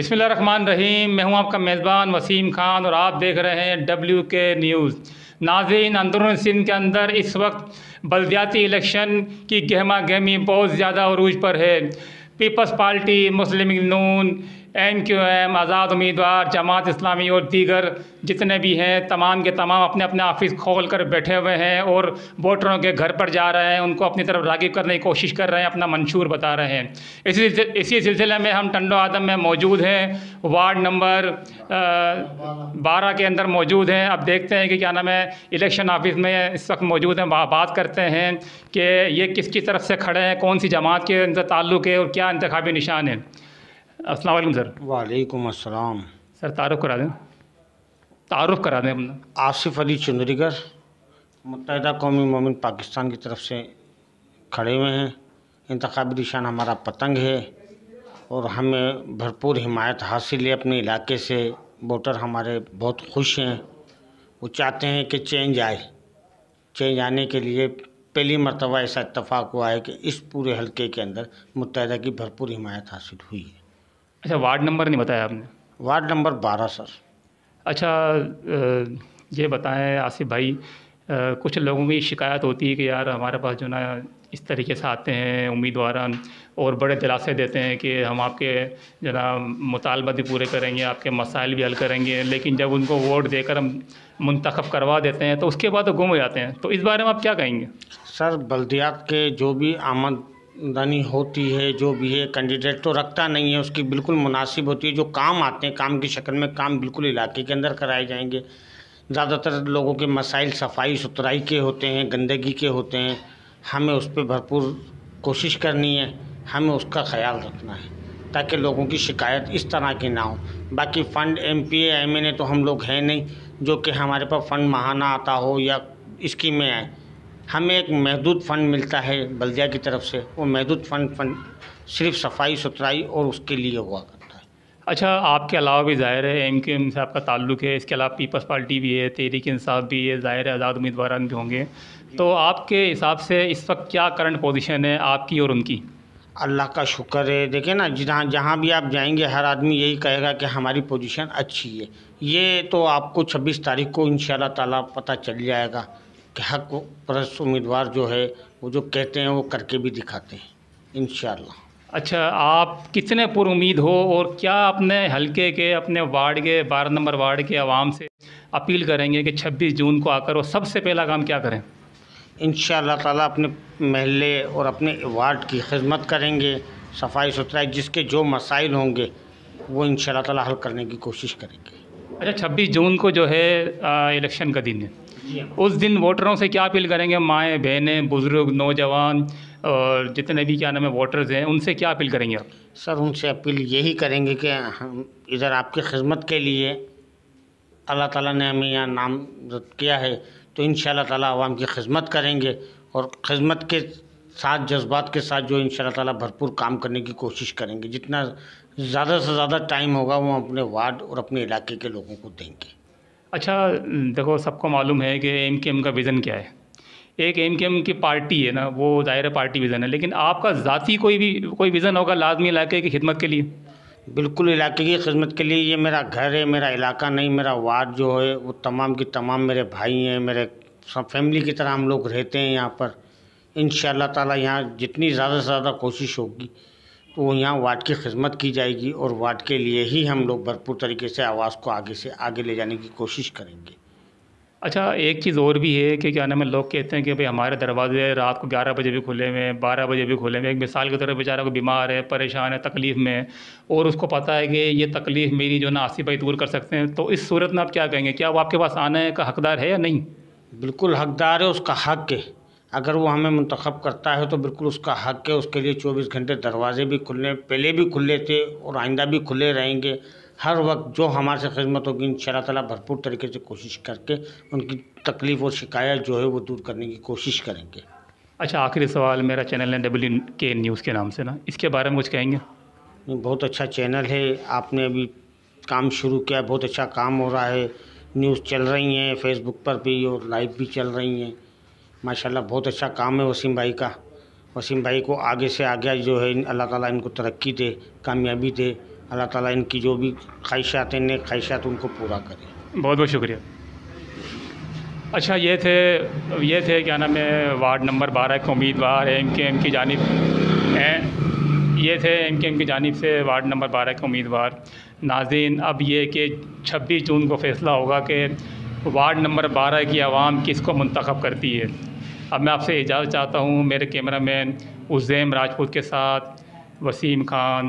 بسم اللہ الرحمن الرحیم، میں ہوں آپ کا میزبان وسیم خان اور آپ دیکھ رہے ہیں WK نیوز۔ ناظرین، اندرون سندھ کے اندر اس وقت بلدیاتی الیکشن کی گہما گہمی بہت زیادہ عروج پر ہے۔ پیپلز پارٹی، مسلم لیگ نون، MQM، آزاد امیدوار، جماعت اسلامی اور دیگر جتنے بھی ہیں تمام کے تمام اپنے اپنے آفس کھول کر بیٹھے ہوئے ہیں اور ووٹروں کے گھر پر جا رہے ہیں، ان کو اپنی طرف راغب کرنے کی کوشش کر رہے ہیں، اپنا منشور بتا رہے ہیں۔ اسی سلسلے میں ہم ٹنڈو آدم میں موجود ہیں، وارڈ نمبر 12 کے اندر موجود ہیں۔ اب دیکھتے ہیں کہ کیا نام ہے، الیکشن آفس میں اس وقت موجود ہیں، بات کرتے ہیں کہ یہ کس کی طرف سے کھڑے ہیں، کون سی جماعت کے اندر تعلق ہے اور کیا انتخابی نشان ہے۔ السلام علیکم سر۔ وعلیکم السلام۔ سر تعارف کرا دیں اپنا۔ آصف علی چندریگر، متحدہ قومی مومن پاکستان کی طرف سے کھڑے ہوئے ہیں۔ انتخابی نشان ہمارا پتنگ ہے اور ہمیں بھرپور حمایت حاصل ہے اپنے علاقے سے۔ ووٹر ہمارے بہت خوش ہیں، وہ چاہتے ہیں کہ چینج آئے۔ چینج آنے کے لیے پہلی مرتبہ ایسا اتفاق ہوا ہے کہ اس پورے حلقے کے اندر متحدہ کی بھرپور حمایت حاصل ہوئی ہے۔ اچھا، وارڈ نمبر نہیں بتایا آپ نے؟ وارڈ نمبر 12 سر۔ اچھا، یہ بتائیں آصف بھائی، کچھ لوگوں کی شکایت ہوتی ہے کہ یار ہمارے پاس جو نا اس طریقے سے آتے ہیں امیدواران اور بڑے دلاسے دیتے ہیں کہ ہم آپ کے جناب مطالبات بھی پورے کریں گے، آپ کے مسائل بھی حل کریں گے، لیکن جب ان کو ووٹ دے کر ہم منتخب کروا دیتے ہیں تو اس کے بعد وہ گم ہو جاتے ہیں، تو اس بارے میں آپ کیا کہیں گے؟ سر، بلدیات کے جو بھی آمدنی ہوتی ہے، جو بھی ہے، کینڈیڈیٹ تو رکھتا نہیں ہے، اس کی بالکل مناسب ہوتی ہے۔ جو کام آتے ہیں، کام کی شکل میں کام بالکل علاقے کے اندر کرائے جائیں گے۔ زیادہ تر لوگوں کے مسائل صفائی ستھرائی کے ہوتے ہیں، گندگی کے ہوتے ہیں، ہمیں اس پہ بھرپور کوشش کرنی ہے، ہمیں اس کا خیال رکھنا ہے تاکہ لوگوں کی شکایت اس طرح کی نہ ہو۔ باقی فنڈ MP MNA تو ہم لوگ ہیں نہیں جو کہ ہمارے پاس فنڈ ماہانہ آتا ہو یا اسکیمیں آئیں۔ ہمیں ایک محدود فنڈ ملتا ہے بلدیہ کی طرف سے، وہ محدود فنڈ صرف صفائی ستھرائی اور اس کے لیے ہوا کرتا ہے۔ اچھا، آپ کے علاوہ بھی ظاہر ہے MQM سے آپ کا تعلق ہے، اس کے علاوہ پیپلز پارٹی بھی ہے، تحریک انصاف بھی ہے، ظاہر ہے آزاد امیدواران بھی ہوں گے، تو آپ کے حساب سے اس وقت کیا کرنٹ پوزیشن ہے آپ کی اور ان کی؟ اللہ کا شکر ہے، دیکھیں نا، جہاں بھی آپ جائیں گے ہر آدمی یہی کہے گا کہ ہماری پوزیشن اچھی ہے۔ یہ تو آپ کو 26 تاریخ کو انشاءاللہ تعالیٰ پتہ چل جائے گا کہ حق پرست امیدوار جو ہے وہ جو کہتے ہیں وہ کر کے بھی دکھاتے ہیں انشاءاللہ۔ اچھا، آپ کتنے پر امید ہو اور کیا اپنے حلقے کے، اپنے وارڈ کے 12 نمبر وارڈ کے عوام سے اپیل کریں گے کہ 26 جون کو آ کر وہ سب سے پہلا کام کیا کریں؟ انشاءاللہ تعالیٰ اپنے محلے اور اپنے وارڈ کی خدمت کریں گے، صفائی ستھرائی، جس کے جو مسائل ہوں گے وہ انشاءاللہ تعالیٰ حل کرنے کی کوشش کریں گے۔ اچھا، 26 جون کو جو ہے الیکشن کا دن ہے، اس دن ووٹروں سے کیا اپیل کریں گے؟ مائیں بہنیں، بزرگ، نوجوان اور جتنے بھی کیا نام ہے ووٹرز ہیں، ان سے کیا اپیل کریں گے آپ؟ سر، ان سے اپیل یہی کریں گے کہ ہم ادھر آپ کی خدمت کے لیے اللہ تعالیٰ نے ہمیں یہاں نامزد کیا ہے، تو انشاءاللہ تعالیٰ عوام کی خدمت کریں گے اور خدمت کے ساتھ جذبات کے ساتھ جو انشاءاللہ تعالیٰ بھرپور کام کرنے کی کوشش کریں گے۔ جتنا زیادہ سے زیادہ ٹائم ہوگا وہ اپنے وارڈ اور اپنے علاقے کے لوگوں کو دیں گے۔ اچھا، دیکھو سب کو معلوم ہے کہ MQM کا ویژن کیا ہے۔ ایک MQM کی پارٹی ہے نا، وہ ظاہر پارٹی ویژن ہے، لیکن آپ کا ذاتی کوئی ویژن ہوگا لازمی علاقے کی خدمت کے لیے؟ بالکل علاقے کی خدمت کے لیے، یہ میرا گھر ہے، میرا علاقہ نہیں، میرا وارڈ جو ہے وہ تمام کی تمام میرے بھائی ہیں، میرے سب فیملی کی طرح ہم لوگ رہتے ہیں یہاں پر۔ انشاءاللہ تعالیٰ یہاں جتنی زیادہ سے زیادہ کوشش ہوگی تو وہ یہاں وارڈ کی خدمت کی جائے گی اور وارڈ کے لیے ہی ہم لوگ بھرپور طریقے سے آواز کو آگے لے جانے کی کوشش کریں گے۔ اچھا، ایک چیز اور بھی ہے کہ کیا نام ہے، لوگ کہتے ہیں کہ بھئی ہمارے دروازے رات کو 11 بجے بھی کھلے ہوئے ہیں، 12 بجے بھی کھلے ہوئے ہیں۔ ایک مثال کے طور پر بیچارہ کو بیمار ہے، پریشان ہے، تکلیف میں ہے اور اس کو پتہ ہے کہ یہ تکلیف میری جو نا آصف بھائی دور کر سکتے ہیں، تو اس صورت میں آپ کیا کہیں گے؟ کیا وہ آپ کے پاس آنے کا حقدار ہے یا نہیں؟ بالکل حقدار ہے، اس کا حق ہے۔ اگر وہ ہمیں منتخب کرتا ہے تو بالکل اس کا حق ہے، اس کے لیے 24 گھنٹے دروازے بھی کھلے، پہلے بھی کھلے تھے اور آئندہ بھی کھلے رہیں گے۔ ہر وقت جو ہمارے سے خدمت ہوگی انشاءاللہ تعالیٰ بھرپور طریقے سے کوشش کر کے ان کی تکلیف اور شکایت جو ہے وہ دور کرنے کی کوشش کریں گے۔ اچھا، آخری سوال، میرا چینل ہے WK نیوز کے نام سے نا، اس کے بارے میں کچھ کہیں گے؟ بہت اچھا چینل ہے، آپ نے ابھی کام شروع کیا، بہت اچھا کام ہو رہا ہے، نیوز چل رہی ہیں فیس بک پر بھی اور لائیو بھی چل رہی ہیں، ماشاءاللہ بہت اچھا کام ہے وسیم بھائی کا۔ وسیم بھائی کو آگے سے آگے جو ہے اللہ تعالیٰ ان کو ترقی دے، کامیابی دے اللہ تعالیٰ ان کی جو بھی خواہشات ہیں نیک خواہشات ان کو پورا کرے. بہت بہت شکریہ. اچھا یہ تھے کیا نام ہے وارڈ نمبر 12 کے امیدوار ایم کے ایم کی جانب ہیں. یہ تھے ایم کے ایم کی جانب سے وارڈ نمبر 12 کے امیدوار. ناظرین اب یہ کہ 26 جون کو فیصلہ ہوگا کہ وارڈ نمبر 12 کی عوام کس کو منتخب کرتی ہے. اب میں آپ سے اجازت چاہتا ہوں. میرے کیمرہ مین عزیم راجپوت کے ساتھ وسیم خان.